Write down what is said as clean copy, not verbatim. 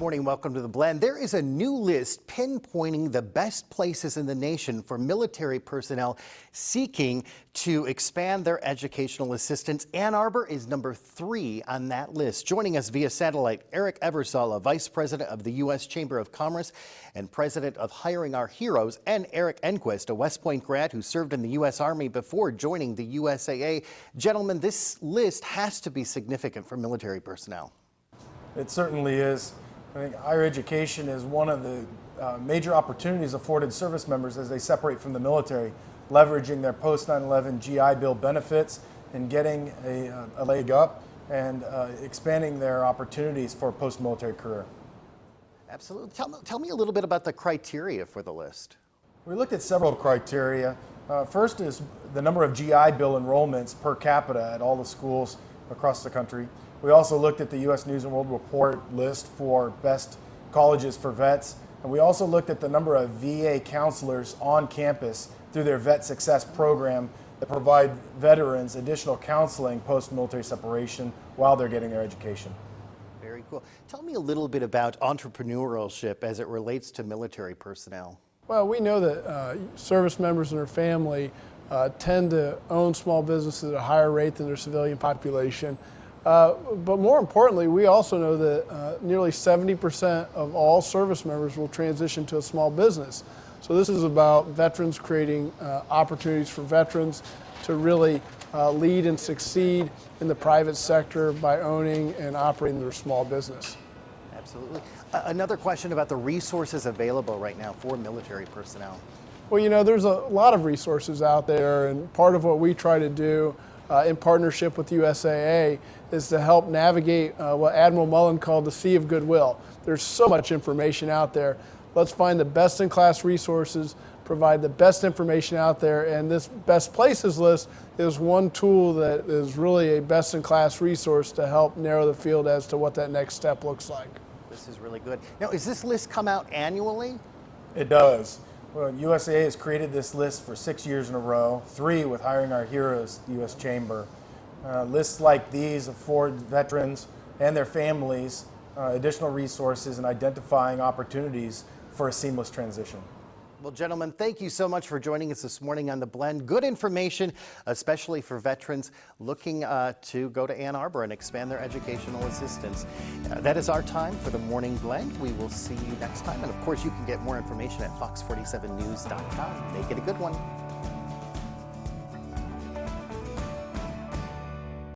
morning, welcome to The Blend. There is a new list pinpointing the best places in the nation for military personnel seeking to expand their educational assistance. Ann Arbor is number 3 on that list. Joining us via satellite, Eric Eversole, Vice President of the U.S. Chamber of Commerce and President of Hiring Our Heroes, and Eric Engquist, a West Point grad who served in the U.S. Army before joining the U.S.A.A. Gentlemen, this list has to be significant for military personnel. It certainly is. I think higher education is one of the major opportunities afforded service members as they separate from the military, leveraging their post 9/11 GI Bill benefits and getting a leg up and expanding their opportunities for a post-military career. Absolutely. Tell me a little bit about the criteria for the list. We looked at several criteria. First is the number of GI Bill enrollments per capita at all the schools across the country. We also looked at the U.S. News & World Report list for best colleges for vets, and we also looked at the number of VA counselors on campus through their Vet Success program that provide veterans additional counseling post-military separation while they're getting their education. Very cool. Tell me a little bit about entrepreneurship as it relates to military personnel. Well, we know that service members and their family tend to own small businesses at a higher rate than their civilian population. But more importantly, we also know that nearly 70% of all service members will transition to a small business. So this is about veterans creating opportunities for veterans to really lead and succeed in the private sector by owning and operating their small business. Absolutely. Another question about the resources available right now for military personnel. Well, you know, there's a lot of resources out there, and part of what we try to do in partnership with U.S.A.A. is to help navigate what Admiral Mullen called the Sea of Goodwill. There's so much information out there. Let's find the best-in-class resources, provide the best information out there, and this Best Places list is one tool that is really a best-in-class resource to help narrow the field as to what that next step looks like. This is really good. Now, is this list come out annually? It does. Well, U.S.A.A. has created this list for 6 years in a row, 3 with Hiring Our Heroes, the U.S. Chamber. Lists like these afford veterans and their families additional resources and identifying opportunities for a seamless transition. Well, gentlemen, thank you so much for joining us this morning on The Blend. Good information, especially for veterans looking to go to Ann Arbor and expand their educational assistance. That is our time for the Morning Blend. We will see you next time. And of course, you can get more information at fox47news.com. Make it a good one.